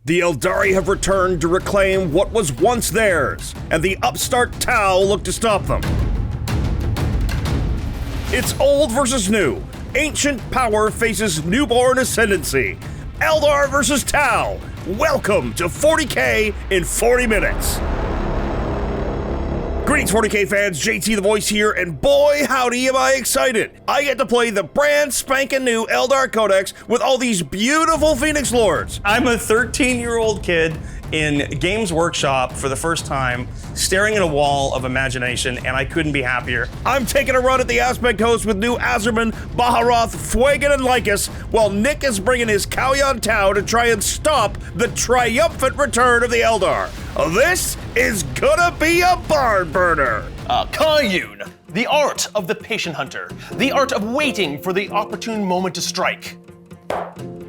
The Aeldari have returned to reclaim what was once theirs, and the upstart Tau look to stop them. It's old versus new. Ancient power faces newborn ascendancy. Eldar versus Tau. Welcome to 40K in 40 minutes. Greetings 40K fans, JT the Voice here, and boy howdy am I excited. I get to play the brand spanking new Eldar Codex with all these beautiful Phoenix Lords. I'm a 13-year-old kid in Games Workshop for the first time, staring at a wall of imagination, and I couldn't be happier. I'm taking a run at the Aspect Host with new Asurmen, Bharroth, Fuegan, and Lhykhis, while Nick is bringing his Kau'yon Tau to try and stop the triumphant return of the Eldar. This is gonna be a barn burner. Kyoun, the art of the patient hunter, the art of waiting for the opportune moment to strike.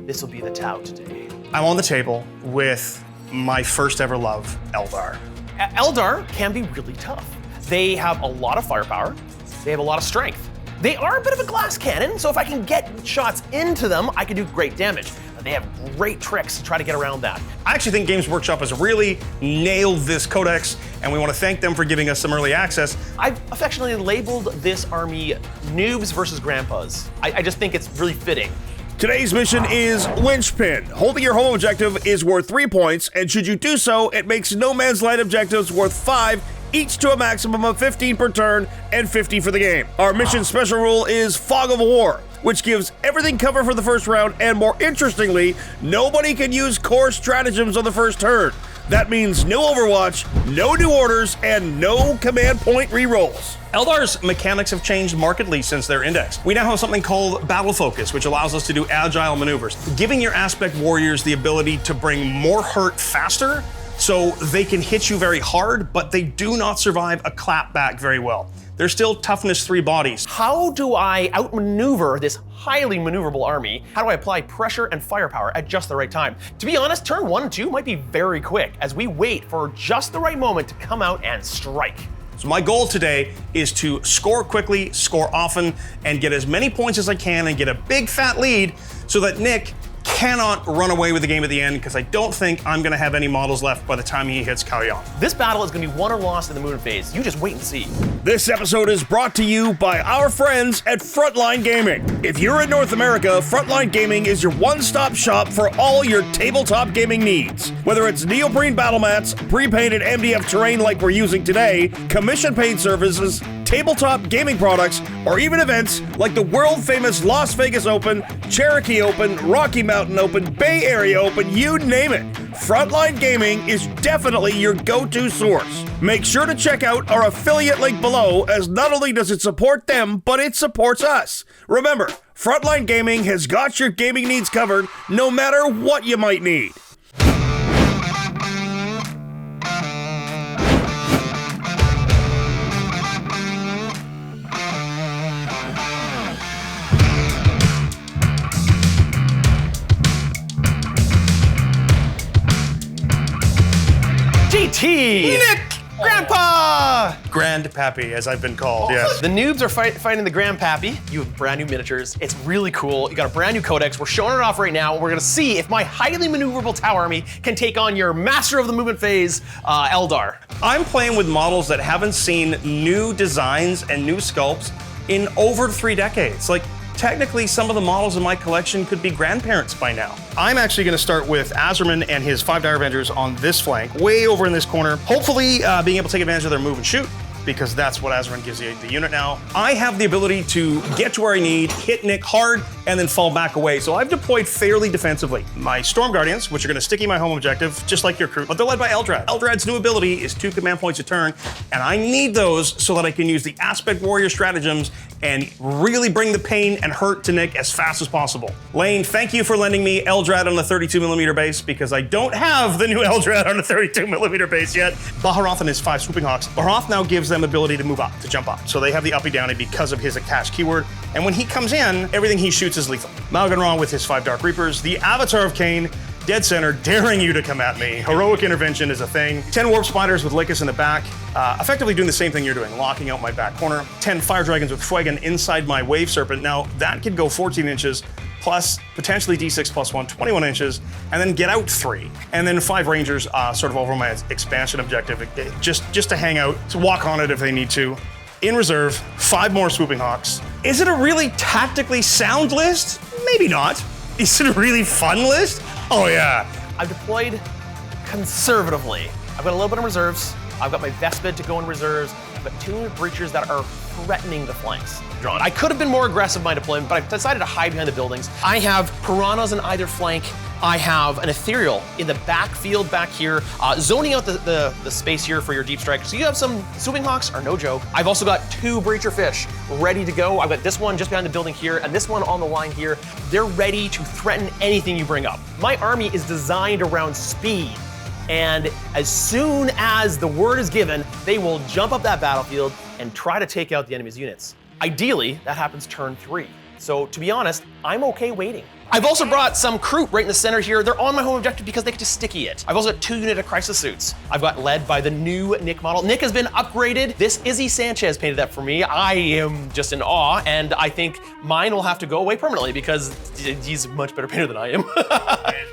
This will be the Tau today. I'm on the table with my first ever love, Eldar. Eldar can be really tough. They have a lot of firepower. They have a lot of strength. They are a bit of a glass cannon, so if I can get shots into them, I can do great damage. They have great tricks to try to get around that. I actually think Games Workshop has really nailed this codex, and we want to thank them for giving us some early access. I've affectionately labeled this army noobs versus grandpas. I just think it's really fitting. Today's mission is Linchpin. Holding your home objective is worth 3 points, and should you do so, it makes No Man's Land objectives worth 5, each to a maximum of 15 per turn and 50 for the game. Our mission special rule is Fog of War, which gives everything cover for the first round, and more interestingly, nobody can use core stratagems on the first turn. That means no Overwatch, no new orders, and no command point rerolls. Eldar's mechanics have changed markedly since their index. We now have something called Battle Focus, which allows us to do agile maneuvers, giving your Aspect Warriors the ability to bring more hurt faster, so they can hit you very hard, but they do not survive a clapback very well. They're still toughness 3 bodies. How do I outmaneuver this highly maneuverable army? How do I apply pressure and firepower at just the right time? To be honest, turn 1 and 2 might be very quick as we wait for just the right moment to come out and strike. So my goal today is to score quickly, score often, and get as many points as I can and get a big fat lead so that Nick cannot run away with the game at the end, because I don't think I'm gonna have any models left by the time he hits Kau'yon. This battle is gonna be won or lost in the Moon phase. You just wait and see. This episode is brought to you by our friends at Frontline Gaming. If you're in North America, Frontline Gaming is your one-stop shop for all your tabletop gaming needs. Whether it's neoprene battle mats, pre-painted MDF terrain like we're using today, commission paid services, tabletop gaming products, or even events like the world-famous Las Vegas Open, Cherokee Open, Rocky Mountain Open, Bay Area Open, you name it. Frontline Gaming is definitely your go-to source. Make sure to check out our affiliate link below, as not only does it support them, but it supports us. Remember, Frontline Gaming has got your gaming needs covered, no matter what you might need. GT! Nick! Grandpa! Grandpappy, as I've been called, yes. The noobs are fighting the Grandpappy. You have brand new miniatures. It's really cool. You got a brand new codex. We're showing it off right now. We're gonna see if my highly maneuverable Tau army can take on your master of the movement phase, Eldar. I'm playing with models that haven't seen new designs and new sculpts in over 3 decades. Like, technically, some of the models in my collection could be grandparents by now. I'm actually gonna start with Asurmen and his 5 Dire Avengers on this flank, way over in this corner. Hopefully, being able to take advantage of their move and shoot, because that's what Asurmen gives you the unit now. I have the ability to get to where I need, hit Nick hard, and then fall back away. So I've deployed fairly defensively. My Storm Guardians, which are gonna sticky my home objective, just like your Kroot, but they're led by Eldrad. Eldrad's new ability is 2 command points a turn, and I need those so that I can use the Aspect Warrior stratagems and really bring the pain and hurt to Nick as fast as possible. Lane, thank you for lending me Eldrad on the 32mm base, because I don't have the new Eldrad on the 32mm base yet. Bharroth and his 5 Swooping Hawks. Bharroth now gives them ability to move up, to jump up. So they have the uppy downy because of his attached keyword. And when he comes in, everything he shoots is lethal. Maugan with his 5 Dark Reapers, the Avatar of Khaine, dead center, daring you to come at me. Heroic intervention is a thing. 10 Warp Spiders with Lhykhis in the back, effectively doing the same thing you're doing, locking out my back corner. 10 Fire Dragons with Fuegan inside my Wave Serpent. Now, that could go 14 inches, plus potentially D6 plus 1, 21 inches, and then get out 3. And then 5 Rangers sort of over my expansion objective, just to hang out, to walk on it if they need to. In reserve, 5 more Swooping Hawks. Is it a really tactically sound list? Maybe not. Is it a really fun list? Oh yeah. I've deployed conservatively. I've got a little bit of reserves. I've got my Vespid to go in reserves. I've got 2 unit breachers that are threatening the flanks. Drawn. I could have been more aggressive in my deployment, but I decided to hide behind the buildings. I have piranhas on either flank. I have an Ethereal in the backfield back here, zoning out the space here for your deep strike. So you have some Swooping Hawks, are no joke. I've also got 2 Breacher Fish ready to go. I've got this one just behind the building here, and this one on the line here. They're ready to threaten anything you bring up. My army is designed around speed. And as soon as the word is given, they will jump up that battlefield and try to take out the enemy's units. Ideally, that happens turn 3. So to be honest, I'm okay waiting. I've also brought some Kroot right in the center here. They're on my home objective because they can just sticky it. I've also got 2 unit of crisis suits. I've got led by the new Nick model. Nick has been upgraded. This Izzy Sanchez painted that for me. I am just in awe, and I think mine will have to go away permanently because he's a much better painter than I am.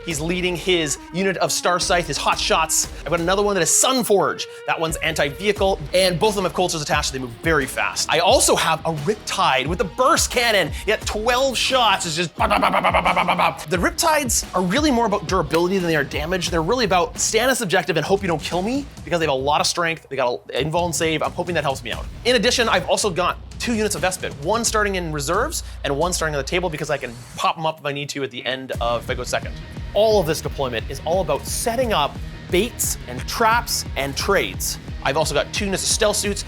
He's leading his unit of Starscythe, his hot shots. I've got another one that is Sunforge. That one's anti-vehicle, and both of them have Coldstars attached, so they move very fast. I also have a Riptide with a burst cannon. You got 12 shots. It's just The Riptides are really more about durability than they are damage. They're really about stand as objective and hope you don't kill me because they have a lot of strength. They got an invuln save. I'm hoping that helps me out. In addition, I've also got 2 units of Vespid, 1 starting in reserves and 1 starting on the table because I can pop them up if I need to at the end of if I go second. All of this deployment is all about setting up baits and traps and trades. I've also got 2 units of stealth suits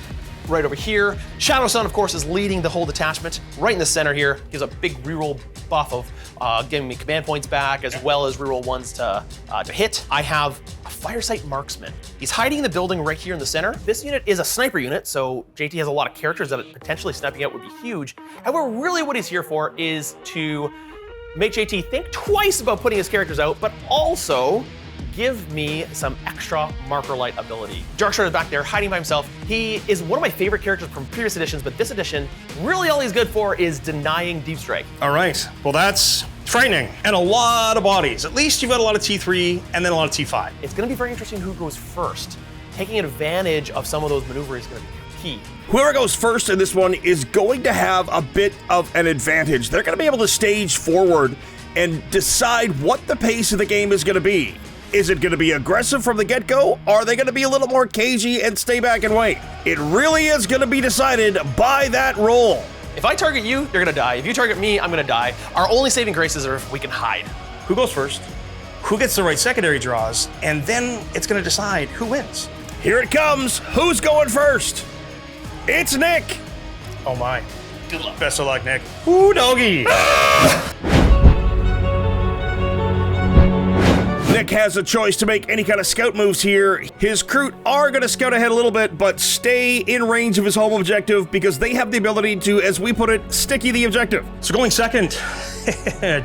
right over here. Shadow Sun, of course, is leading the whole detachment right in the center here. Gives a big reroll buff of giving me command points back as well as reroll 1s to hit. I have a Firesight marksman. He's hiding in the building right here in the center. This unit is a sniper unit, so JT has a lot of characters that potentially sniping out would be huge. However, really what he's here for is to make JT think twice about putting his characters out, but also give me some extra marker light ability. Darkstrider is back there hiding by himself. He is one of my favorite characters from previous editions, but this edition, really all he's good for is denying deep strike. All right, well that's frightening and a lot of bodies. At least you've got a lot of T3 and then a lot of T5. It's gonna be very interesting who goes first. Taking advantage of some of those maneuvers is gonna be key. Whoever goes first in this one is going to have a bit of an advantage. They're gonna be able to stage forward and decide what the pace of the game is gonna be. Is it going to be aggressive from the get-go? Or are they going to be a little more cagey and stay back and wait? It really is going to be decided by that roll. If I target you, you're going to die. If you target me, I'm going to die. Our only saving graces are if we can hide. Who goes first? Who gets the right secondary draws? And then it's going to decide who wins. Here it comes. Who's going first? It's Nick. Oh my. Good luck. Best of luck, Nick. Ooh, doggy. Nick has a choice to make any kind of scout moves here. His Kroot are going to scout ahead a little bit, but stay in range of his home objective because they have the ability to, as we put it, sticky the objective. So going second,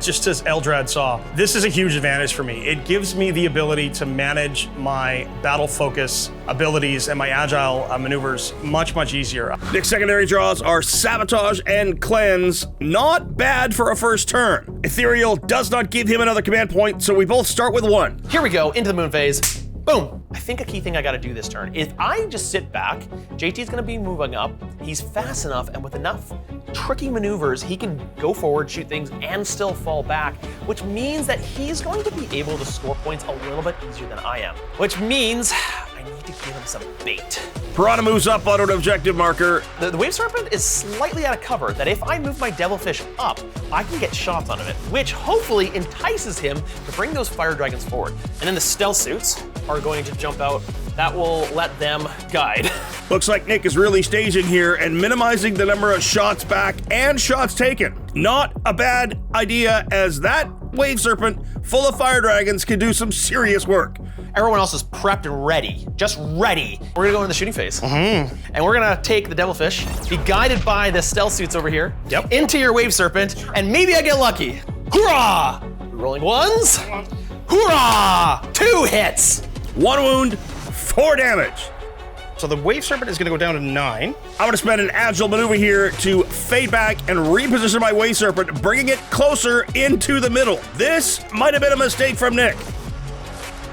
just as Eldrad saw, this is a huge advantage for me. It gives me the ability to manage my battle focus abilities and my agile maneuvers much, much easier. Nick's secondary draws are Sabotage and Cleanse. Not bad for a first turn. Ethereal does not give him another command point, so we both start with 1. Here we go, into the moon phase. Boom. I think a key thing I gotta do this turn is I just sit back, JT's gonna be moving up, he's fast enough and with enough tricky maneuvers, he can go forward, shoot things, and still fall back, which means that he's going to be able to score points a little bit easier than I am, which means I need to give him some bait. Phirana moves up on an objective marker. The Wave Serpent is slightly out of cover, that if I move my Devilfish up, I can get shots on it, which hopefully entices him to bring those Fire Dragons forward. And then the Stealth Suits are going to jump out. That will let them guide. Looks like Nick is really staging here and minimizing the number of shots back and shots taken. Not a bad idea, as that Wave Serpent full of Fire Dragons can do some serious work. Everyone else is prepped and ready, just ready. We're gonna go into the shooting phase. And we're gonna take the Devilfish, be guided by the Stealth Suits over here, into your Wave Serpent, and maybe I get lucky. Hoorah! Rolling 1s. Hoorah! 2 hits. 1 wound, 4 damage. So the Wave Serpent is going to go down to 9. I'm going to spend an agile maneuver here to fade back and reposition my Wave Serpent, bringing it closer into the middle. This might have been a mistake from Nick.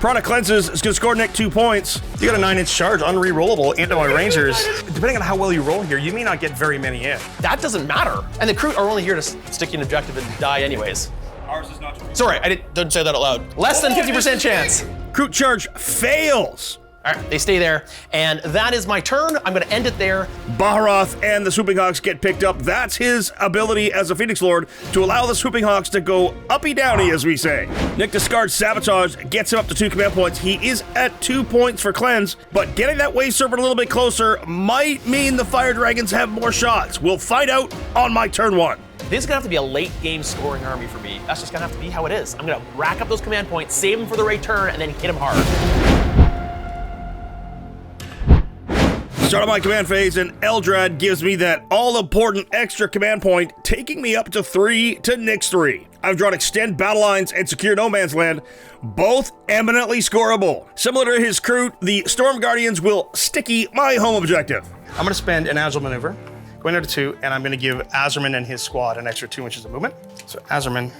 Piranha Cleanses is going to score Nick 2 points. You got a 9-inch charge, unrerollable into my Rangers. Depending on how well you roll here, you may not get very many in. That doesn't matter. And the Kroot are only here to stick you an objective and die anyways. Ours is not. Sorry, I didn't say that out loud. Less than 50% chance. Kroot charge fails. All right, they stay there. And that is my turn. I'm going to end it there. Bharroth and the Swooping Hawks get picked up. That's his ability as a Phoenix Lord to allow the Swooping Hawks to go uppy-downy, as we say. Nick discards Sabotage, gets him up to 2 command points. He is at 2 points for Cleanse, but getting that Wave Serpent a little bit closer might mean the Fire Dragons have more shots. We'll find out on my turn 1. This is gonna have to be a late game scoring army for me. That's just gonna have to be how it is. I'm gonna rack up those command points, save them for the right turn, and then hit them hard. Start on my command phase, and Eldrad gives me that all-important extra command point, taking me up to 3 to Nick's 3. I've drawn Extend Battle Lines and Secure No Man's Land, both eminently scoreable. Similar to his Kroot, the Storm Guardians will sticky my home objective. I'm going to spend an agile maneuver, going down to 2, and I'm going to give Asurmen and his squad an extra 2 inches of movement. So Asurmen.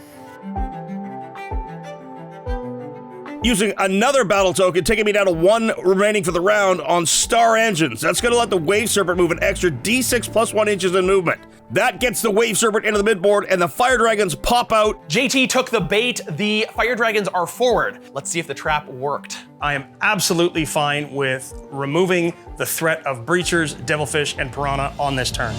Using another battle token, taking me down to 1 remaining for the round on Star Engines. That's going to let the Wave Serpent move an extra D6 plus 1 inches in movement. That gets the Wave Serpent into the midboard, and the Fire Dragons pop out. JT took the bait. The Fire Dragons are forward. Let's see if the trap worked. I am absolutely fine with removing the threat of Breachers, Devilfish, and Phirana on this turn.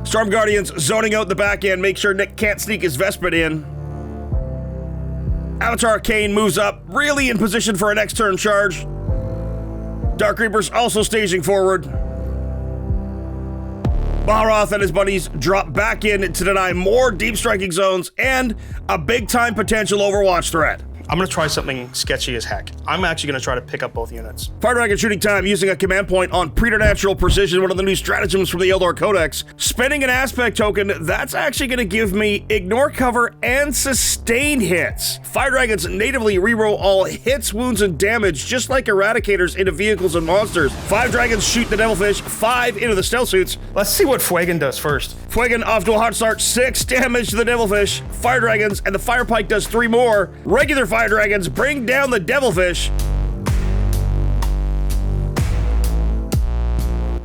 Storm Guardians zoning out the back end, make sure Nick can't sneak his Vespid in. Avatar Khaine moves up, really in position for a next turn charge. Dark Reapers also staging forward. Bharroth and his buddies drop back in to deny more deep striking zones and a big time potential Overwatch threat. I'm going to try something sketchy as heck. I'm actually going to try to pick up both units. Fire Dragon shooting time using a command point on Preternatural Precision, one of the new stratagems from the Eldar Codex. Spending an aspect token, that's actually going to give me Ignore Cover and Sustained hits. Fire Dragons natively reroll all hits, wounds, and damage, just like Eradicators into vehicles and monsters. 5 Dragons shoot the Devilfish, 5 into the Stealth Suits. Let's see what Fuegan does first. Fuegan off to a hot start, 6 damage to the Devilfish. Fire Dragons and the Fire Pike does 3 more. Regular Fire Dragons bring down the Devilfish.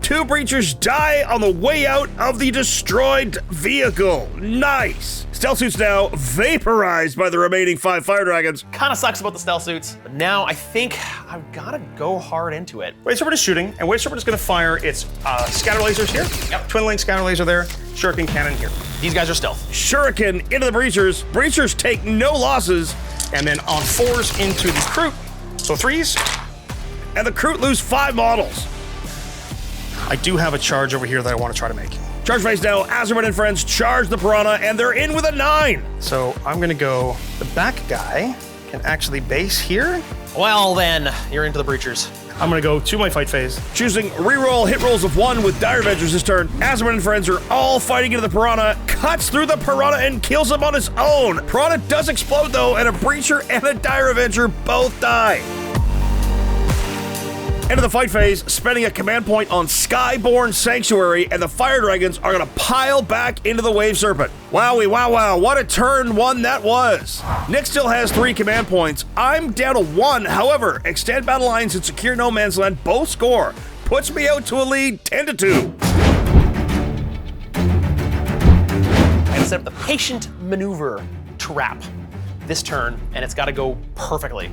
2 Breachers die on the way out of the destroyed vehicle. Nice. Stealth Suits now vaporized by the remaining 5 Fire Dragons. Kind of sucks about the Stealth Suits, but now I think I've got to go hard into it. Wave Serpent is shooting, and Wave Serpent is going to fire its scatter lasers here. Yep. Twin link scatter laser there. Shuriken cannon here. These guys are stealth. Shuriken into the Breachers. Breachers take no losses. And then on 4s into the Kroot. So 3s. And the Kroot lose 5 models. I do have a charge over here that I want to try to make. Charge phase now. Asurmen and friends charge the Phirana, and they're in with a 9. So I'm going to go, the back guy can actually base here. Well, then, you're into the Breachers. I'm going to go to my fight phase. Choosing reroll hit rolls of 1 with Dire Avengers this turn. Asurmen and friends are all fighting into the Phirana, cuts through the Phirana and kills him on his own. Phirana does explode though, and a Breacher and a Dire Avenger both die. Into the fight phase, spending a command point on Skyborn Sanctuary, and the Fire Dragons are gonna pile back into the Wave Serpent. Wowie, wow, what a turn 1 that was. Nick still has 3 command points. I'm down to 1, however, Extend Battle Lines and Secure No Man's Land both score. Puts me out to a lead 10-2. And set up the Patient Maneuver trap this turn, and it's gotta go perfectly.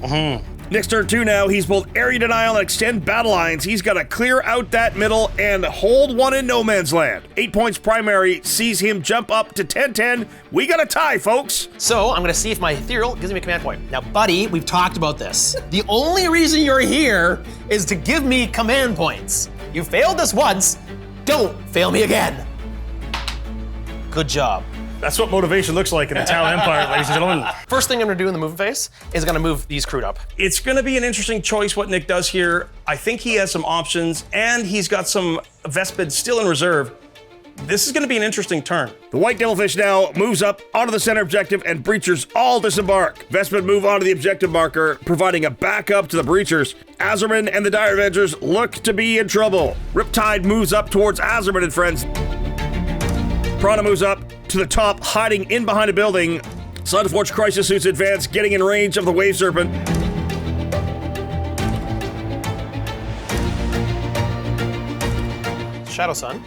Nick's turn 2 now. He's both Area Denial and Extend Battle Lines. He's got to clear out that middle and hold 1 in No Man's Land. 8 points primary sees him jump up to 10-10. We got a tie, folks. So I'm gonna see if my Ethereal gives me a command point. Now, buddy, we've talked about this. The only reason you're here is to give me command points. You failed this once, don't fail me again. Good job. That's what motivation looks like in the Tau Empire, ladies and gentlemen. First thing I'm gonna do in the movement phase is gonna move these Kroot up. It's going to be an interesting choice what Nick does here. I think he has some options, and he's got some Vespid still in reserve. This is going to be an interesting turn. The white Devilfish now moves up onto the center objective and Breachers all disembark. Vespid move onto the objective marker, providing a backup to the Breachers. Asurmen and the Dire Avengers look to be in trouble. Riptide moves up towards Asurmen and friends. Phirana moves up to the top, hiding in behind a building. Sunforged Crisis Suits advance, getting in range of the Wave Serpent. Shadow Sun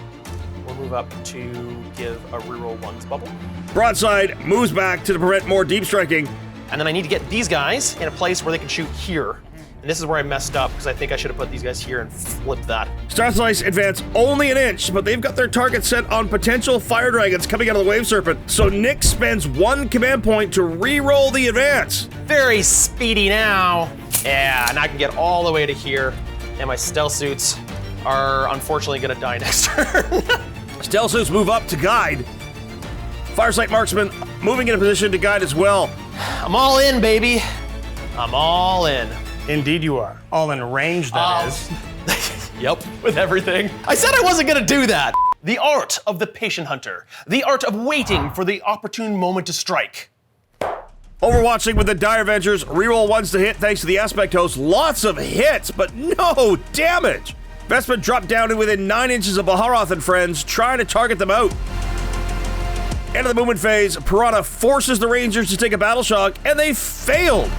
will move up to give a reroll 1's bubble. Broadside moves back to prevent more deep striking. And then I need to get these guys in a place where they can shoot here. And this is where I messed up, because I think I should have put these guys here and flipped that. Starscythe advance only an inch, but they've got their target set on potential fire dragons coming out of the Wave Serpent. So Nick spends 1 command point to re-roll the advance. Very speedy now. Yeah, and I can get all the way to here. And my stealth suits are unfortunately gonna die next turn. Stealth suits move up to guide. Firesight marksman moving in a position to guide as well. I'm all in, baby. I'm all in. Indeed you are. All in range, that is. Yep, with everything. I said I wasn't gonna do that. The art of the patient hunter. The art of waiting for the opportune moment to strike. Overwatching with the Dire Avengers, reroll 1s to hit thanks to the aspect host. Lots of hits, but no damage. Vespid dropped down to within 9 inches of Bharroth and friends, trying to target them out. End of the movement phase, Phirana forces the Rangers to take a battle shock, and they failed.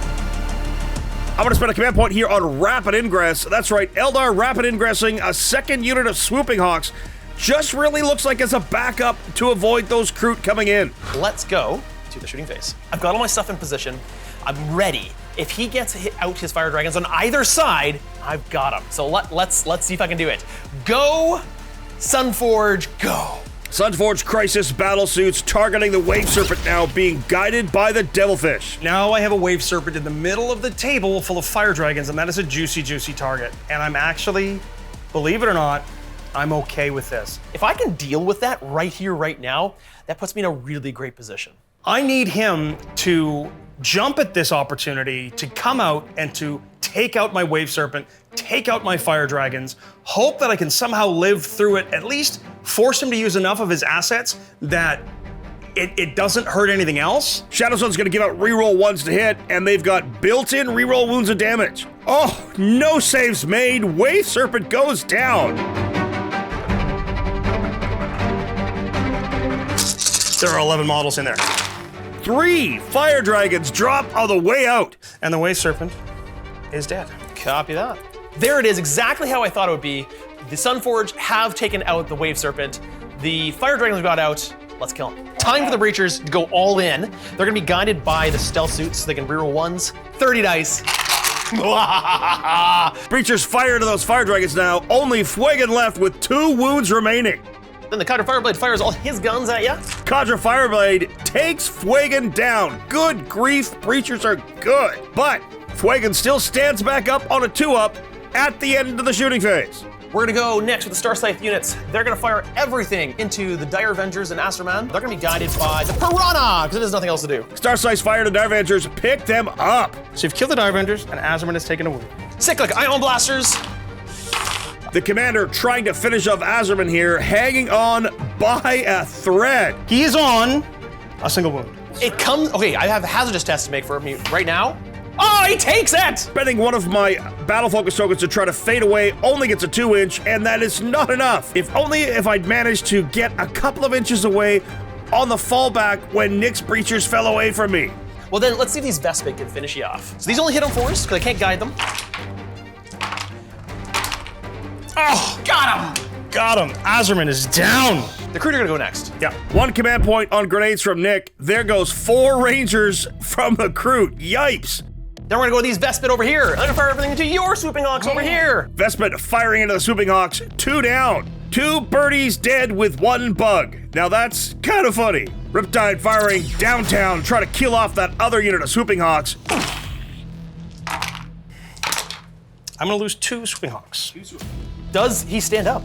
I'm going to spend a command point here on Rapid Ingress. That's right, Eldar Rapid Ingressing, a second unit of Swooping Hawks. Just really looks like it's a backup to avoid those Kroot coming in. Let's go to the shooting phase. I've got all my stuff in position. I'm ready. If he gets out his fire dragons on either side, I've got him. So let's see if I can do it. Go, Sunforge, go. Sunforged Crisis battle suits targeting the Wave Serpent now, being guided by the Devilfish. Now I have a Wave Serpent in the middle of the table full of fire dragons, and that is a juicy, juicy target. And I'm actually, believe it or not, I'm okay with this. If I can deal with that right here, right now, that puts me in a really great position. I need him to jump at this opportunity to come out and to take out my Wave Serpent, take out my fire dragons, hope that I can somehow live through it, at least force him to use enough of his assets that it doesn't hurt anything else. Shadow Sun's gonna give out reroll 1s to hit, and they've got built-in reroll wounds of damage. Oh, no saves made. Wave Serpent goes down. There are 11 models in there. 3 fire dragons drop on the way out. And the Wave Serpent is dead. Copy that. There it is, exactly how I thought it would be. The Sunforge have taken out the Wave Serpent. The Fire Dragons got out. Let's kill them. Time for the Breachers to go all in. They're gonna be guided by the stealth suits so they can reroll 1s. 30 dice. Breachers fire to those fire dragons now. Only Fuegan left with 2 wounds remaining. Then the Cadre Fireblade fires all his guns at ya. Cadre Fireblade takes Fuegan down. Good grief, Breachers are good. But Fuegan still stands back up on a 2-up at the end of the shooting phase. We're gonna go next with the Starscythe units. They're gonna fire everything into the Dire Avengers and Asurmen. They're gonna be guided by the Phirana, because it has nothing else to do. Starscythe's fire to Dire Avengers, pick them up. So you've killed the Dire Avengers, and Asurmen has taken a wound. Cyclic Ion Blasters. The commander trying to finish off Asurmen here, hanging on by a thread. He is on a single wound. It comes, okay, I have a hazardous test to make for me right now. Oh, he takes it! Spending one of my battle focus tokens to try to fade away, only gets a 2-inch, and that is not enough. If I'd managed to get a couple of inches away on the fallback when Nick's Breachers fell away from me. Well then, let's see if these Vespid can finish you off. So these only hit on 4s, because I can't guide them. Oh, got him! Got him. Asurmen is down. The Kroot are gonna go next. Yeah. 1 command point on grenades from Nick. There goes 4 Rangers from the Kroot. Yipes. Then we're gonna go with these Vespid over here. I'm gonna fire everything into your Swooping Hawks over here. Vespid firing into the Swooping Hawks. 2 down. 2 birdies dead with 1 bug. Now that's kind of funny. Riptide firing downtown, trying to kill off that other unit of Swooping Hawks. I'm gonna lose 2 Swooping Hawks. Does he stand up?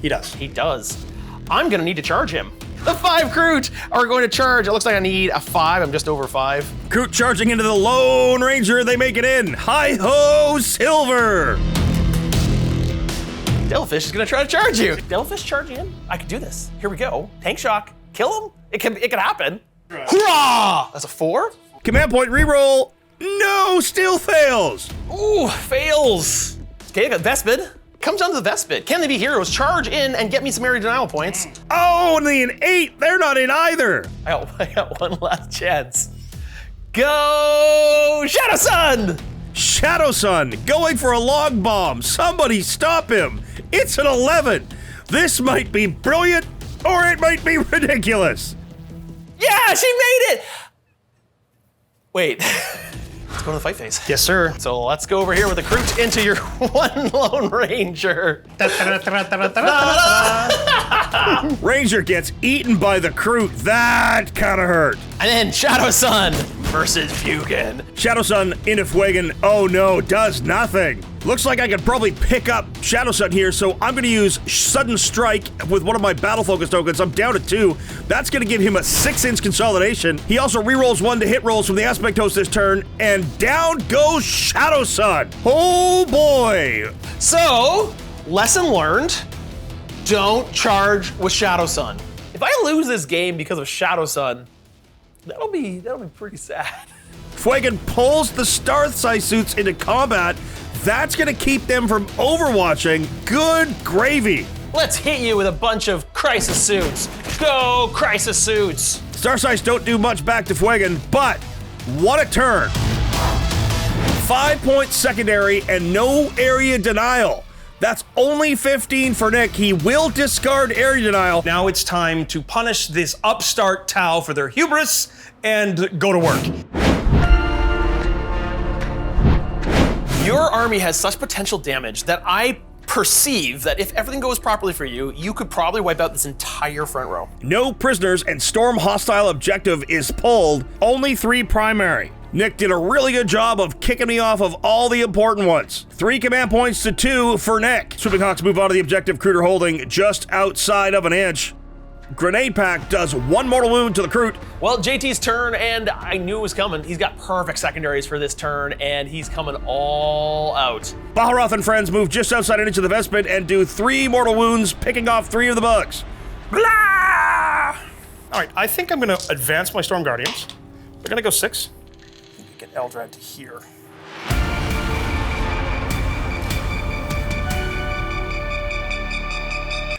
He does. He does. I'm gonna need to charge him. The 5 Kroot are going to charge. It looks like I need a 5. I'm just over 5. Kroot charging into the Lone Ranger. They make it in. Hi-ho, Silver. Devilfish is gonna try to charge you. Devilfish charging in. I can do this. Here we go. Tank shock. Kill him. It can happen. Hurrah! That's a 4. Command point reroll. No, still fails. Ooh, fails. Okay, I got Vespid. Comes down to the Vespid. Can they be heroes? Charge in and get me some area denial points. Oh, only an 8. They're not in either. I got one last chance. Go Shadow Sun! Shadow Sun going for a log bomb. Somebody stop him. It's an 11. This might be brilliant or it might be ridiculous. Yeah, she made it! Wait, let's go to the fight phase. Yes, sir. So let's go over here with the Kroot into your one lone ranger. Ranger gets eaten by the Kroot. That kind of hurt. And then Shadow Sun versus Fuegan. Shadow Sun into Fuegan. Oh no, does nothing. Looks like I could probably pick up Shadow Sun here, so I'm going to use Sudden Strike with one of my Battle Focus tokens. I'm down to 2. That's going to give him a 6-inch consolidation. He also rerolls 1 to hit rolls from the Aspect Host this turn, and down goes Shadow Sun. Oh boy. So, lesson learned, don't charge with Shadow Sun. If I lose this game because of Shadow Sun, that'll be pretty sad. Fuegan pulls the Starscythe suits into combat. That's gonna keep them from overwatching. Good gravy. Let's hit you with a bunch of Crisis Suits. Go Crisis Suits. Starscythe don't do much back to Fuegan, but what a turn. 5-point secondary and no area denial. That's only 15 for Nick. He will discard area denial. Now it's time to punish this upstart Tau for their hubris and go to work. Your army has such potential damage that I perceive that if everything goes properly for you, you could probably wipe out this entire front row. No prisoners and storm hostile objective is pulled. Only 3 primary. Nick did a really good job of kicking me off of all the important ones. 3 command points to 2 for Nick. Swooping Hawks move on to the objective Kroot holding just outside of an inch. Grenade Pack does 1 mortal wound to the Kroot. Well, JT's turn, and I knew it was coming. He's got perfect secondaries for this turn, and he's coming all out. Bharroth and friends move just outside an inch of the Vespid and do 3 mortal wounds, picking off 3 of the bugs. Blah! All right, I think I'm gonna advance my Storm Guardians. They're gonna go 6. I think we get Eldrad to here.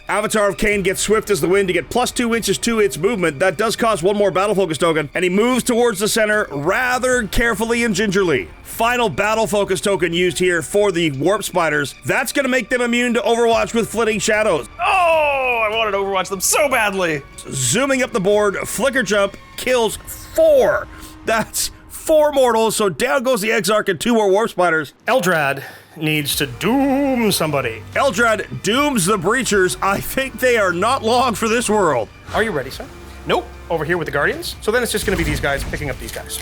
Avatar of Khaine gets swift as the wind to get plus 2 inches to its movement. That does cost 1 more battle focus token, and he moves towards the center rather carefully and gingerly. Final battle focus token used here for the Warp Spiders. That's going to make them immune to Overwatch with Flitting Shadows. Oh, I wanted to Overwatch them so badly. Zooming up the board, Flicker Jump kills 4. That's 4 mortals, so down goes the Exarch and 2 more Warp Spiders. Eldrad needs to doom somebody. Eldrad dooms the Breachers. I think they are not long for this world. Are you ready, sir? Nope. Over here with the Guardians. So then it's just gonna be these guys picking up these guys.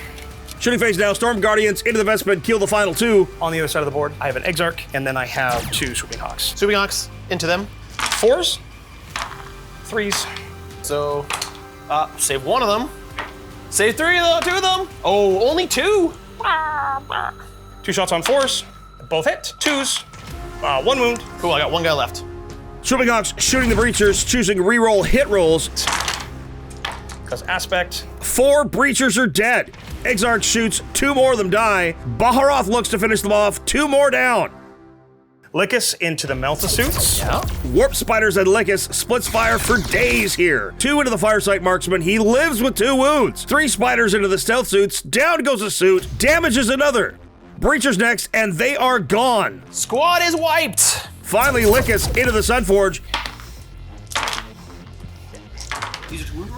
Shooting phase now, Storm Guardians into the Vespid, kill the final 2. On the other side of the board, I have an Exarch, and then I have 2 Swooping Hawks. Swooping Hawks into them. 4s, 3s. So, save 1 of them. Save 2 of them. Oh, only 2. 2 shots on 4s. Both hit. 2s. 1 wound. Cool, I got 1 guy left. Swooping Hawks shooting the Breachers, choosing reroll hit rolls. Because Aspect. 4 Breachers are dead. Exarch shoots, 2 more of them die. Bharroth looks to finish them off, 2 more down. Lhykhis into the Melta-suits. Yeah. Warp Spiders and Lhykhis splits fire for days here. 2 into the Firesight Marksman, he lives with 2 wounds. 3 Spiders into the Stealth suits, down goes a suit, damages another. Breachers next, and they are gone. Squad is wiped. Finally, Lhykhis into the Sunforge.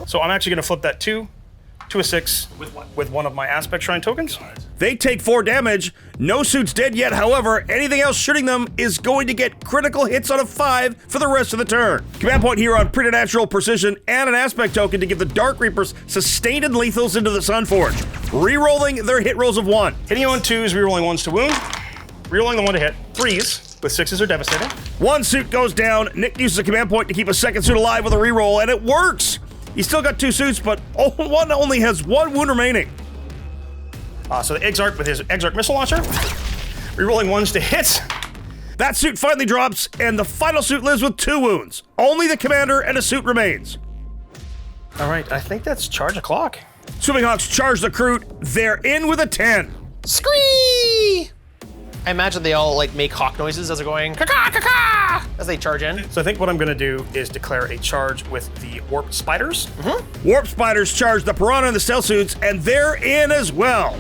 So I'm actually gonna flip that 2 to a 6 with one of my Aspect Shrine tokens. They take 4 damage. No suits dead yet, however, anything else shooting them is going to get critical hits on a 5 for the rest of the turn. Command point here on Preternatural Precision and an Aspect token to give the Dark Reapers sustained and lethals into the Sunforge. Rerolling their hit rolls of 1. Hitting you on 2s, rerolling 1s to wound. Rerolling the 1 to hit. 3s with 6s are devastating. 1 suit goes down. Nick uses a command point to keep a 2nd suit alive with a reroll, and it works! He's still got 2 suits, but one only has 1 wound remaining. So the Exarch with his Exarch Missile Launcher. Rerolling 1s to hit. That suit finally drops, and the final suit lives with 2 wounds. Only the commander and a suit remains. All right, I think that's charge o'clock. Swooping Hawks charge the Kroot. They're in with a 10. Scree! I imagine they all like make hawk noises as they're going caca caca as they charge in. So I think what I'm gonna do is declare a charge with the warp spiders. Warp spiders charge the Phirana and the stealth suits, and they're in as well.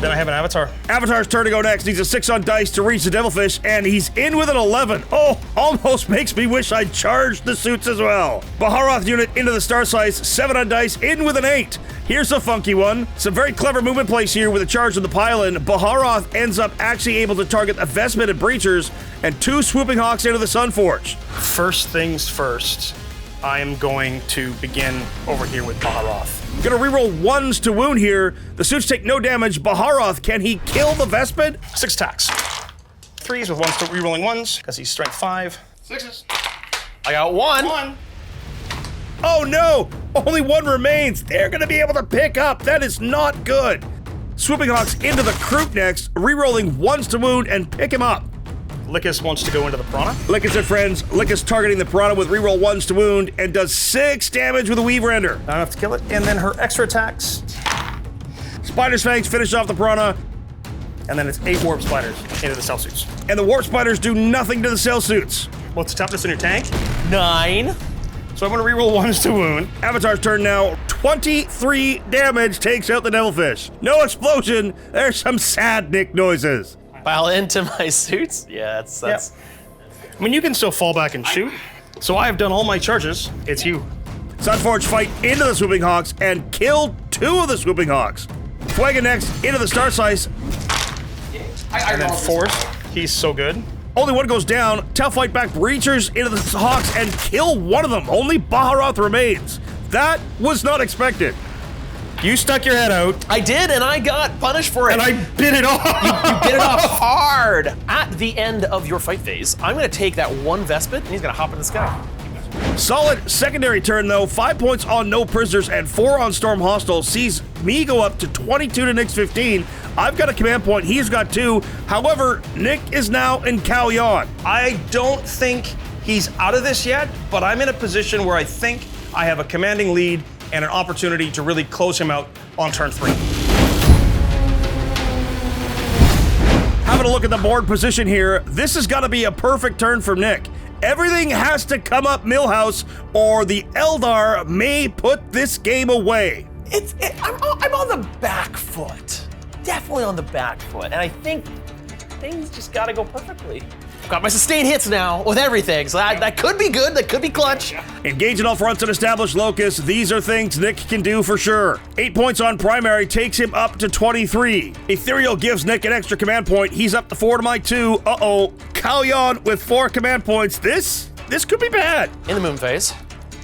Then I have an avatar. Avatar's turn to go next. Needs a 6 on dice to reach the Devilfish, and he's in with an 11. Oh, almost makes me wish I'd charged the suits as well. Bharroth unit into the Starscythe, 7 on dice, in with an 8. Here's a funky one. Some very clever movement plays here with a charge on the pile-in. Bharroth ends up actually able to target the Vespid and Breachers, and 2 Swooping Hawks into the Sunforge. First things first, I am going to begin over here with Bharroth. Gonna reroll 1s to wound here. The suits take no damage. Bharroth, can he kill the Vespid? 6 attacks. 3s with 1s to rerolling 1s, because he's strength 5. 6s. I got 1. 1. Oh no! Only 1 remains. They're gonna be able to pick up. That is not good. Swooping Hawks into the Kroot next, rerolling 1s to wound and pick him up. Lhykhis wants to go into the Phirana. Lhykhis and friends. Lhykhis targeting the Phirana with reroll 1s to wound and does 6 damage with a Weave Render. Not enough to kill it. And then her extra attacks. Spider's Fangs finish off the Phirana, And then it's 8 warp spiders into the cell suits. and the Warp Spiders do nothing to the cell suits. What's the toughness in your tank? 9. So I'm gonna reroll 1s to wound. Avatar's turn now. 23 damage takes out the Devilfish. No explosion. There's some sad Nick noises. Pile into my suits. Yeah, that's. I mean, you can still fall back and shoot. So I have done all my charges. It's you. Sunforge fight into the Swooping Hawks and kill 2 of the Swooping Hawks. Fuegan next into the Starscythe. And then Force. He's so good. Only 1 goes down. Tough fight back Breachers into the Hawks and kill 1 of them. Only Bharroth remains. That was not expected. You stuck your head out. I did, and I got punished for it. And I bit it off. You bit it off hard. At the end of your fight phase, I'm going to take that 1 Vespid, and he's going to hop in the sky. Solid secondary turn though. 5 points on no prisoners and 4 on Storm Hostile sees me go up to 22 to Nick's 15. I've got a command point. He's got 2. However, Nick is now in Kau'yon. I don't think he's out of this yet, but I'm in a position where I think I have a commanding lead and an opportunity to really close him out on turn 3. Having a look at the board position here, this has got to be a perfect turn for Nick. Everything has to come up Millhouse, or the Eldar may put this game away. I'm on the back foot. Definitely on the back foot. And I think things just got to go perfectly. Got my sustained hits now with everything, so that could be good, that could be clutch. Engage in all fronts and establish Locus. These are things Nick can do for sure. 8 points on primary takes him up to 23. Ethereal gives Nick an extra command point. He's up to 4 to my 2. Uh-oh. Kau'yon with 4 command points. This could be bad. In the moon phase,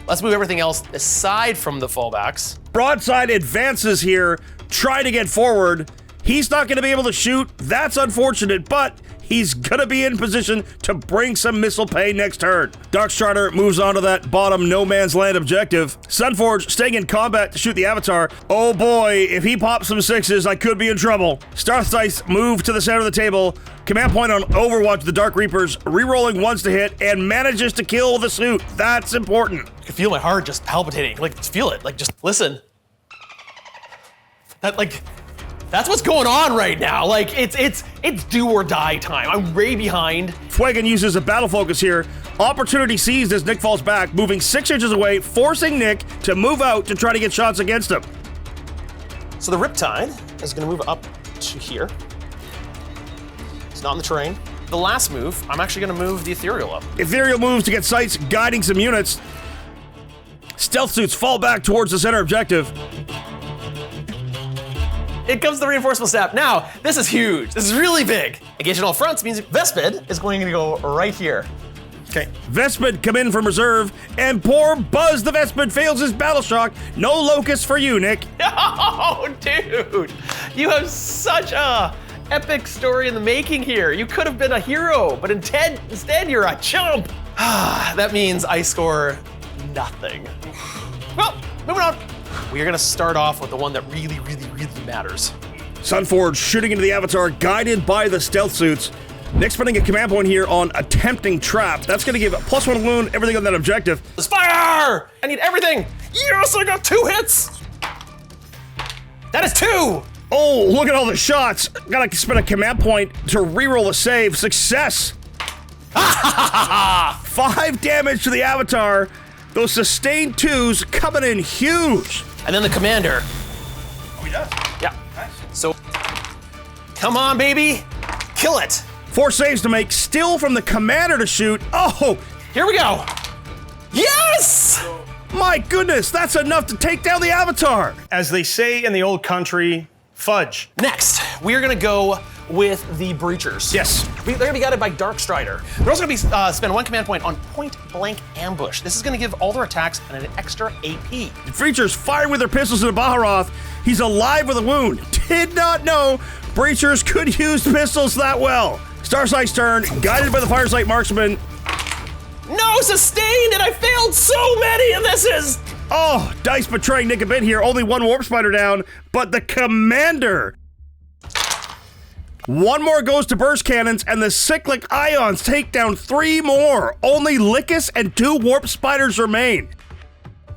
let's move everything else aside from the fallbacks. Broadside advances here, try to get forward. He's not going to be able to shoot. That's unfortunate, but he's going to be in position to bring some missile pay next turn. Darkstrider moves on to that bottom no man's land objective. Sunforge staying in combat to shoot the Avatar. Oh boy, if he pops some 6s, I could be in trouble. Starscythe move to the center of the table. Command point on Overwatch the Dark Reapers, rerolling 1s to hit, and manages to kill the suit. That's important. I can feel my heart just palpitating. Like, just feel it. Like, just listen. That's what's going on right now. Like, it's do or die time. I'm way behind. Fuegan uses a battle focus here. Opportunity seized as Nick falls back, moving 6 inches away, forcing Nick to move out to try to get shots against him. So the Riptide is gonna move up to here. It's not in the terrain. The last move, I'm actually gonna move the Ethereal up. Ethereal moves to get sights, guiding some units. Stealth suits fall back towards the center objective. It comes the reinforcement step. Now, this is huge. This is really big. Engage on all fronts means Vespid is going to go right here. Okay. Vespid come in from reserve, and poor Buzz the Vespid fails his battle shock. No Locust for you, Nick. Oh, dude. You have such a epic story in the making here. You could have been a hero, but instead you're a chump. That means I score nothing. Well, moving on. We're gonna start off with the one that really matters. Sunforge shooting into the Avatar, guided by the stealth suits. Nick's putting a command point here on attempting trap. That's gonna give a +1 wound, everything on that objective. Let's fire! I need everything! Yes, I got 2 hits! That is 2! Oh, look at all the shots. Gotta spend a command point to reroll a save. Success! 5 damage to the Avatar. Those sustained 2s coming in huge. And then the commander. Oh, he does? Yeah. Nice. So, come on, baby. Kill it. 4 saves to make, still from the commander to shoot. Oh, Here we go. Yes! my goodness, that's enough to take down the Avatar. As they say in the old country, fudge. Next, we are gonna go with the Breachers. Yes. They're gonna be guided by Darkstrider. They're also gonna be spend 1 command point on point blank ambush. This is gonna give all their attacks an extra AP. The Breachers firing with their pistols into Bharroth. He's alive with a wound. Did not know Breachers could use pistols that well. Starscythe's turn, guided by the Firesight marksman. No, sustained, and I failed so many, and this is... Oh, dice betraying Nick a bit here. Only 1 warp spider down, but the commander. 1 more goes to burst cannons, and the cyclic ions take down 3 more. Only Lhykhis and 2 warp spiders remain.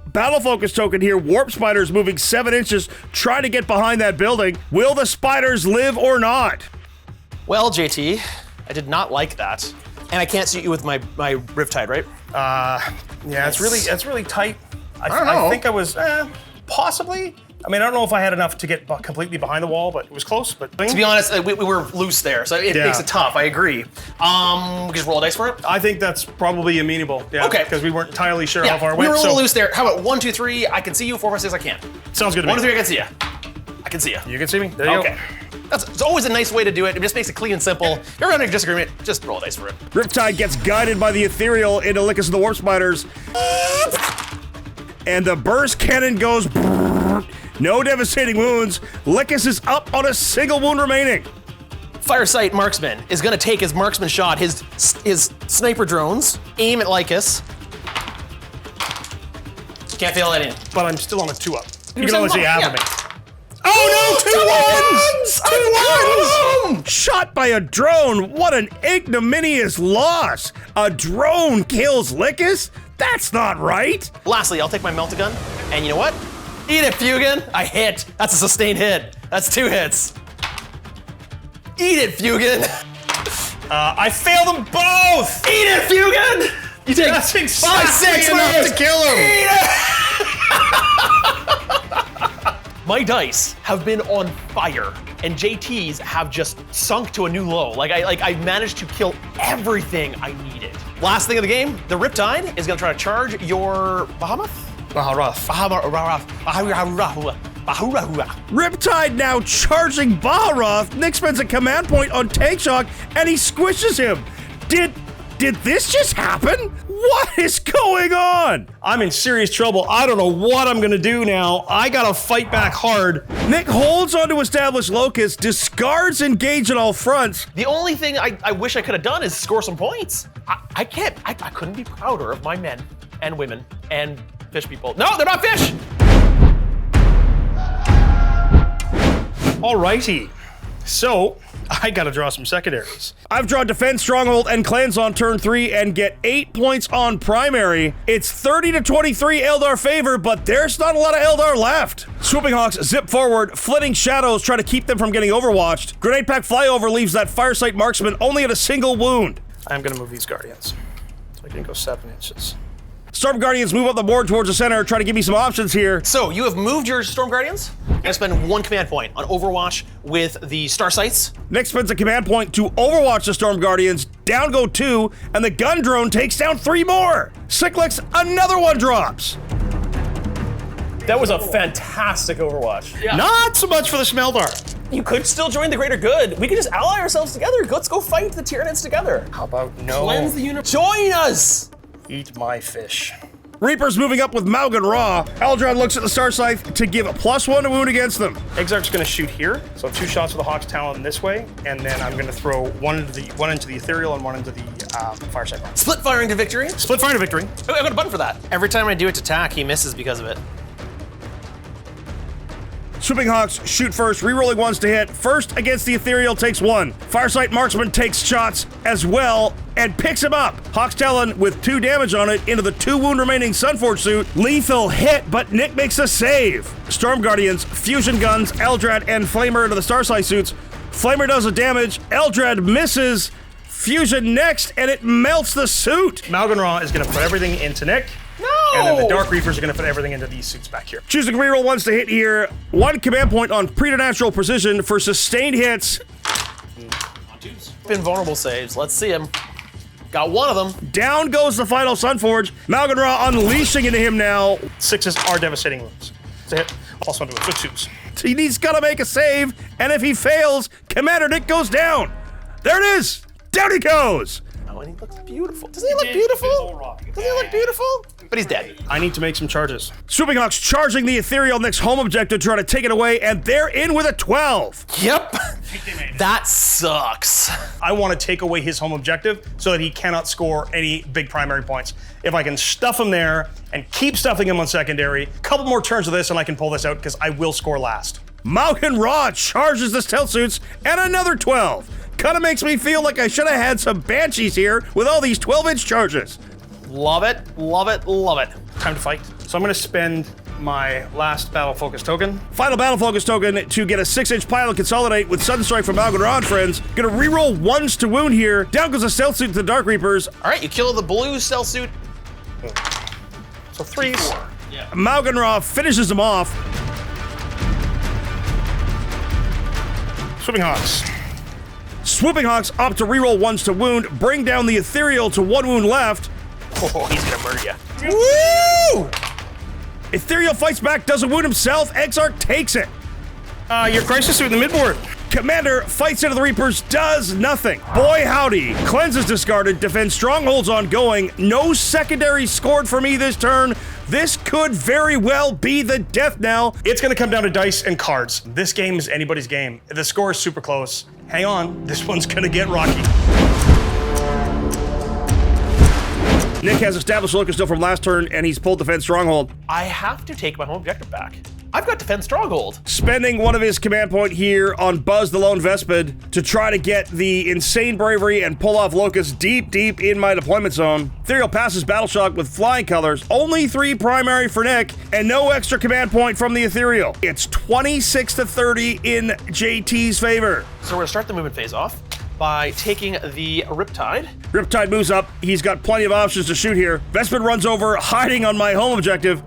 Battle focus token here. Warp spiders moving 7 inches, trying to get behind that building. Will the spiders live or not? Well, JT, I did not like that. And I can't shoot you with my Riptide, right? Yeah, it's really tight. I don't know. I think I was possibly. I mean, I don't know if I had enough to get completely behind the wall, but it was close. But To be honest, we were loose there, so it Yeah. makes it tough, I agree. We just roll a dice for it? I think that's probably amenable. Yeah, Okay. because we weren't entirely sure Yeah, how far it we went. were a little so loose there. How about 1, 2, 3, I can see you, 4, 5, 6, I can't. sounds good to 1, me. 2, 3, I can see you. I can see you. You can see me. There you Okay. go. It's always a nice way to do it. It just makes it clean and simple. If you're having a disagreement, just roll a dice for it. Riptide gets guided by the Ethereal into Lhykhis and the warp spiders. And the burst cannon goes. No devastating wounds. Lhykhis is up on a single wound remaining. Firesight marksman is going to take his marksman shot, his sniper drones, aim at Lhykhis. Can't feel it in. But I'm still on a 2-up. You You're can only still see on- half yeah. of me. Oh no, 2 ones! 2 ones! Shot by a drone. What an ignominious loss. A drone kills Lhykhis? That's not right. Lastly, I'll take my Meltagun, and you know what? Eat it, Fuegan. I hit. That's a sustained hit. That's 2 hits. Eat it, Fuegan. I failed them both! Eat it, Fuegan. You take That's 5, exactly 6 enough moves. to kill him! Eat it. My dice have been on fire, and JT's have just sunk to a new low. I managed to kill everything I needed. Last thing of the game, the Riptide is gonna try to charge your Bahamut? Bharroth. Riptide now charging Bharroth. Nick spends a command point on Tank Shock and he squishes him. Did this just happen? What is going on? I'm in serious trouble. I don't know what I'm gonna do now. I gotta fight back hard. Nick holds on to established Locus, discards engage on all fronts. The only thing I wish I could have done is score some points. I couldn't be prouder of my men and women and fish people. No, they're not fish! Alrighty. So, I gotta draw some secondaries. I've drawn Defense, Stronghold, and Clans on turn 3 and get 8 points on primary. It's 30 to 23 Eldar favor, but there's not a lot of Eldar left. Swooping Hawks zip forward, flitting shadows try to keep them from getting overwatched. Grenade pack flyover leaves that Firesight marksman only at a single wound. I'm gonna move these Guardians. So I can go 7 inches. Storm Guardians move up the board towards the center, try to give me some options here. So you have moved your Storm Guardians. You're gonna spend 1 command point on Overwatch with the Starscythes. Nick spends a command point to overwatch the Storm Guardians, down go 2, and the gun drone takes down 3 more. Cyclics, another one drops. That was a fantastic Overwatch. Yeah. Not so much for the Smeldar. You could still join the greater good. We could just ally ourselves together. Let's go fight the Tyranids together. How about no? Cleanse the universe. Join us! Eat my fish. Reaper's moving up with Maugan Raw. Eldrad looks at the Starscythe to give a +1 to wound against them. Exarch's gonna shoot here, so 2 shots with the Hawk's Talon this way, and then I'm gonna throw one into the Ethereal and one into the Firesight Mark. Split firing to victory. Split fire to victory. Oh, I've got a button for that. Every time I do it to attack, he misses because of it. Swooping Hawks shoot first, rerolling ones to hit. First against the Ethereal takes 1. Firesight Marksman takes shots as well and picks him up. Hawks Talon with 2 damage on it into the 2 wound remaining Sunforge suit. Lethal hit, but Nick makes a save. Storm Guardians, Fusion Guns, Eldrad, and Flamer into the Starscythe suits. Flamer does the damage. Eldrad misses. Fusion next, and it melts the suit. Maugan Ra is going to put everything into Nick. No! And then the Dark Reapers are going to put everything into these suits back here. Choosing reroll ones to hit here. 1 command point on preternatural precision for sustained hits. Invulnerable saves. Let's see him. Got one of them. Down goes the final Sunforge. Maugan Ra unleashing into him now. 6s are devastating wounds. It's a hit. Also into it. So 2s. He's gotta make a save, and if he fails, Commander Nick goes down. There it is. Down he goes. Oh, and he looks beautiful. Doesn't he look beautiful? Doesn't he look beautiful? But he's dead. I need to make some charges. Swooping Hawks charging the Ethereal Nick's home objective, trying to take it away, and they're in with a 12. Yep. That sucks. I want to take away his home objective so that he cannot score any big primary points. If I can stuff him there and keep stuffing him on secondary, a couple more turns of this and I can pull this out because I will score last. Maugan Ra charges the stealth suits, and another 12. Kinda makes me feel like I should have had some Banshees here with all these 12-inch charges. Love it, love it, love it. Time to fight. So I'm going to spend my last battle focus token. Final battle focus token to get a 6-inch pile and consolidate with Sudden Strike from Maugan Ra and friends. Gonna reroll 1s to wound here. Down goes the stealth suit to the Dark Reapers. All right, you kill the blue stealth suit. So 3s. Yeah. Maugan Ra finishes him off. Swooping Hawks. Swooping Hawks opt to reroll 1s to wound, bring down the Ethereal to 1 wound left. Oh, he's gonna murder you. Woo! Ethereal fights back, doesn't wound himself. Exarch takes it. Your Crisis suit in the midboard. Commander fights into the Reapers, does nothing. Boy howdy. Cleanse is discarded, defends strongholds ongoing. No secondary scored for me this turn. This could very well be the death knell. It's going to come down to dice and cards. This game is anybody's game. The score is super close. Hang on, this one's going to get rocky. Nick has established Lhykhis still from last turn, and he's pulled Defend Stronghold. I have to take my home objective back. I've got Defend Stronghold. Spending one of his command point here on Buzz the Lone Vespid to try to get the insane bravery and pull off Lhykhis deep, deep in my deployment zone. Ethereal passes Battle Shock with flying colors. Only 3 primary for Nick, and no extra command point from the Ethereal. It's 26 to 30 in JT's favor. So we're gonna start the movement phase off by taking the Riptide. Riptide moves up. He's got plenty of options to shoot here. Vespid runs over, hiding on my home objective.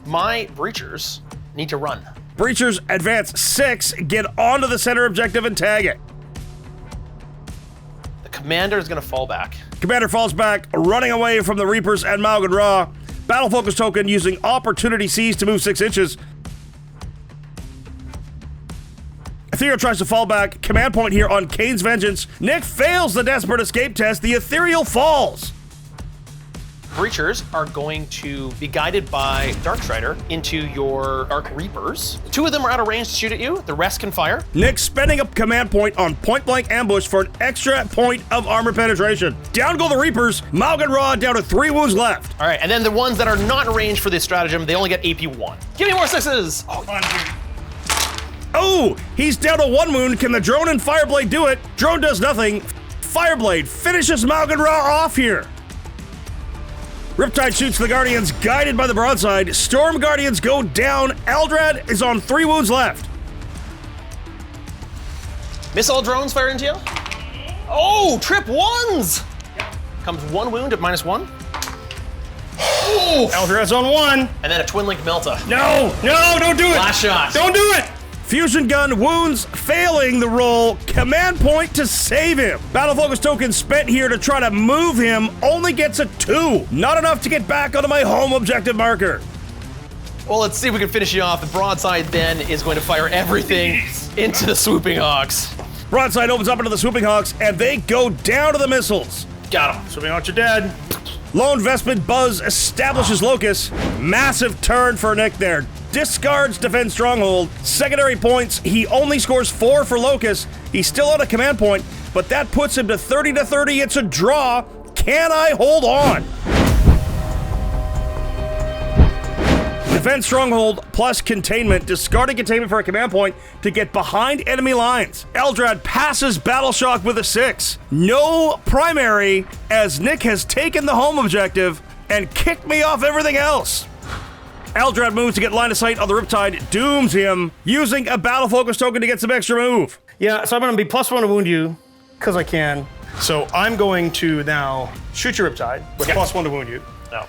My Breachers need to run. Breachers advance 6, get onto the center objective and tag it. The Commander is gonna fall back. Commander falls back, running away from the Reapers and Maugan Ra. Battle focus token using Opportunity Seize to move 6 inches. Ethereal tries to fall back. Command point here on Khaine's Vengeance. Nick fails the Desperate Escape test. The Ethereal falls. Breachers are going to be guided by Darkstrider into your Dark Reapers. 2 of them are out of range to shoot at you. The rest can fire. Nick spending a command point on Point Blank Ambush for an extra point of armor penetration. Down go the Reapers. Maugan Ra down to 3 wounds left. All right, and then the ones that are not in range for this stratagem, they only get AP 1. Give me more 6s. Oh, he's down to 1 wound. Can the drone and Fireblade do it? Drone does nothing. Fireblade finishes Maugan Ra off here. Riptide shoots the Guardians, guided by the Broadside. Storm Guardians go down. Eldrad is on 3 wounds left. Missile drones fire into you. Oh, trip 1s. Comes 1 wound at -1. Oh, Eldrad's on 1. and then a Twin Link Melta. No, don't do it. Last shot. Don't do it. Fusion Gun wounds, failing the roll. Command point to save him. Battle Focus token spent here to try to move him. Only gets a 2. Not enough to get back onto my home objective marker. Well, let's see if we can finish you off. The Broadside then is going to fire everything into the Swooping Hawks. Broadside opens up into the Swooping Hawks, and they go down to the missiles. Got him. Swooping Hawks are dead. Lone Vespid Buzz establishes Lhykhis. Massive turn for Nick there. Discards Defend Stronghold. Secondary points. He only scores 4 for Lhykhis. He's still on a command point, but that puts him to 30 to 30. It's a draw. Can I hold on? Defend Stronghold plus Containment, discarding Containment for a command point to get behind enemy lines. Eldrad passes Battle Shock with a 6. No primary, as Nick has taken the home objective and kicked me off everything else. Eldrad moves to get line of sight on the Riptide, dooms him, using a Battle Focus token to get some extra move. Yeah, so I'm going to be +1 to wound you, because I can. So I'm going to now shoot your Riptide with +1 to wound you. No.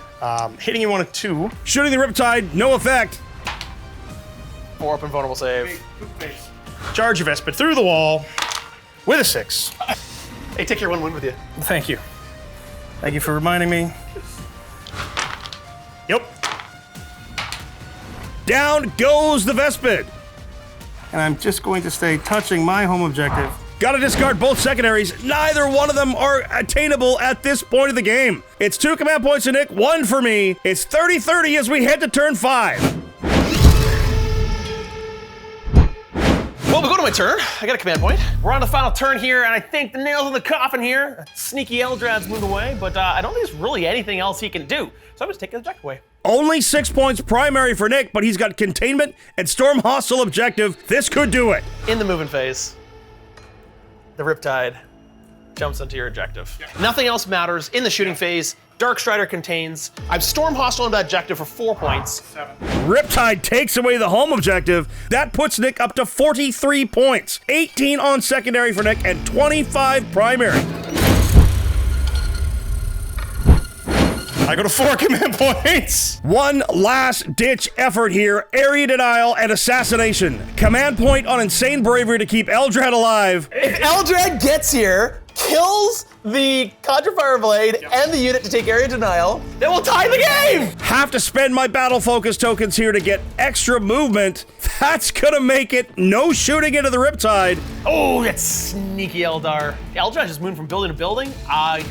Hitting you on a 2. Shooting the Riptide, no effect. 4 up and vulnerable save. Charge your Vespid through the wall with a 6. Hey, take your 1 wound with you. Thank you. Thank you for reminding me. Yep. Down goes the Vespid. And I'm just going to stay touching my home objective. Gotta discard both secondaries. Neither one of them are attainable at this point of the game. It's 2 command points to Nick, 1 for me. It's 30-30 as we head to turn 5. Well, we go to my turn. I got a command point. We're on the final turn here, and I think the nail's in the coffin here. Sneaky Eldrad's moved away, but I don't think there's really anything else he can do. So I'm just taking the objective away. Only 6 points primary for Nick, but he's got Containment and Storm Hostile objective. This could do it. In the moving phase, the Riptide jumps into your objective. Nothing else matters. In the shooting phase, Darkstrider contains. I've Storm Hostile on that objective for 4 points. 7. Riptide takes away the home objective. That puts Nick up to 43 points. 18 on secondary for Nick and 25 primary. I go to 4 command points. One last ditch effort here. Area denial and assassination. Command point on insane bravery to keep Eldrad alive. If Eldrad gets here, kills the Conjure Fireblade and the unit to take area denial, then we'll tie the game! Have to spend my battle focus tokens here to get extra movement. That's gonna make it no shooting into the Riptide. Oh, that's sneaky Eldar. Eldrad just moved from building to building. I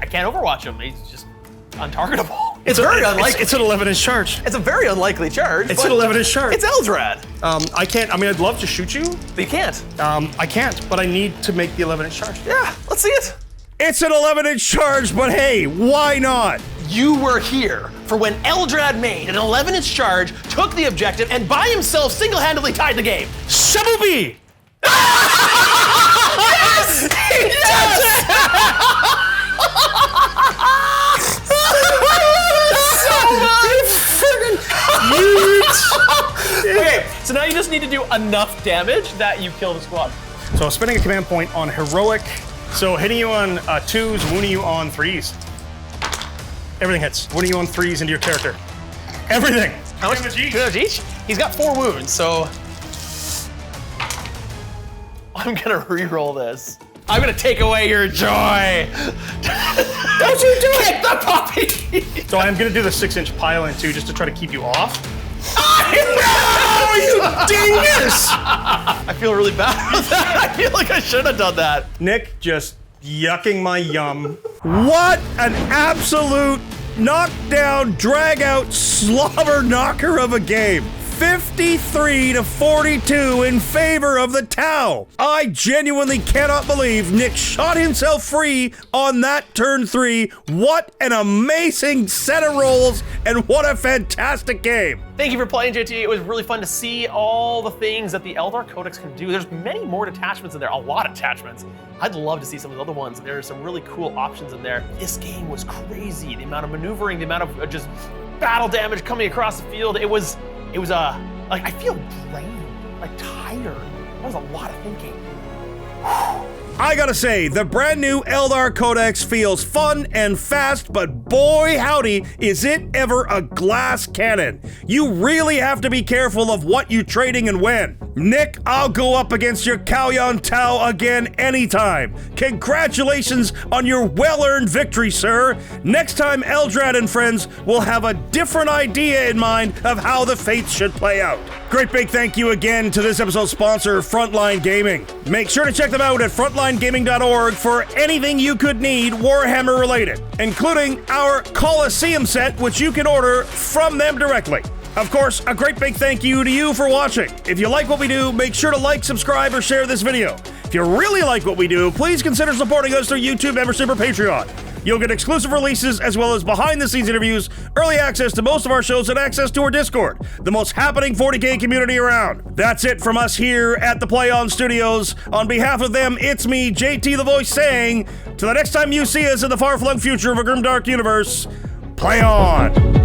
can't overwatch him. He's just untargetable. It's very unlikely. It's an 11-inch charge. It's a very unlikely charge. It's an 11-inch charge. It's Eldrad. I can't. I mean, I'd love to shoot you. But you can't. I can't, but I need to make the 11-inch charge. Yeah, let's see it. It's an 11-inch charge, but hey, why not? You were here for when Eldrad made an 11-inch charge, took the objective, and by himself single-handedly tied the game. Shovel B! Yes! He does it! Okay, so now you just need to do enough damage that you kill the squad. So I'm spending a command point on Heroic. So hitting you on 2s, wounding you on 3s. Everything hits. Wounding you on 3s into your character. Everything. How much damage each? He's got 4 wounds, so I'm gonna re-roll this. I'm gonna take away your joy. Don't you do it! Kick the puppy! So I'm gonna do the 6-inch pile in too, just to try to keep you off. I know, you dingus! I feel really bad about that. I feel like I should have done that. Nick just yucking my yum. What an absolute knockdown, drag out, slobber knocker of a game. 53-42 in favor of the Tau. I genuinely cannot believe Nick shot himself free on that turn 3. What an amazing set of rolls and what a fantastic game. Thank you for playing, JT. It was really fun to see all the things that the Eldar Codex can do. There's many more detachments in there, a lot of detachments. I'd love to see some of the other ones. There are some really cool options in there. This game was crazy. The amount of maneuvering, the amount of just battle damage coming across the field. It was like, I feel drained, like tired. That was a lot of thinking. I gotta say, the brand new Eldar Codex feels fun and fast, but boy howdy, is it ever a glass cannon. You really have to be careful of what you're trading and when. Nick, I'll go up against your Kau'yon Tau again anytime. Congratulations on your well-earned victory, sir. Next time, Eldrad and friends will have a different idea in mind of how the fates should play out. Great big thank you again to this episode's sponsor, Frontline Gaming. Make sure to check them out at frontlinegaming.org for anything you could need Warhammer related, including our Coliseum set, which you can order from them directly. Of course, a great big thank you to you for watching. If you like what we do, make sure to like, subscribe, or share this video. If you really like what we do, please consider supporting us through YouTube membership or Patreon. You'll get exclusive releases as well as behind-the-scenes interviews, early access to most of our shows, and access to our Discord, the most happening 40K community around. That's it from us here at the Play On Studios. On behalf of them, it's me, JT the Voice, saying, till the next time you see us in the far-flung future of a grimdark universe, play on!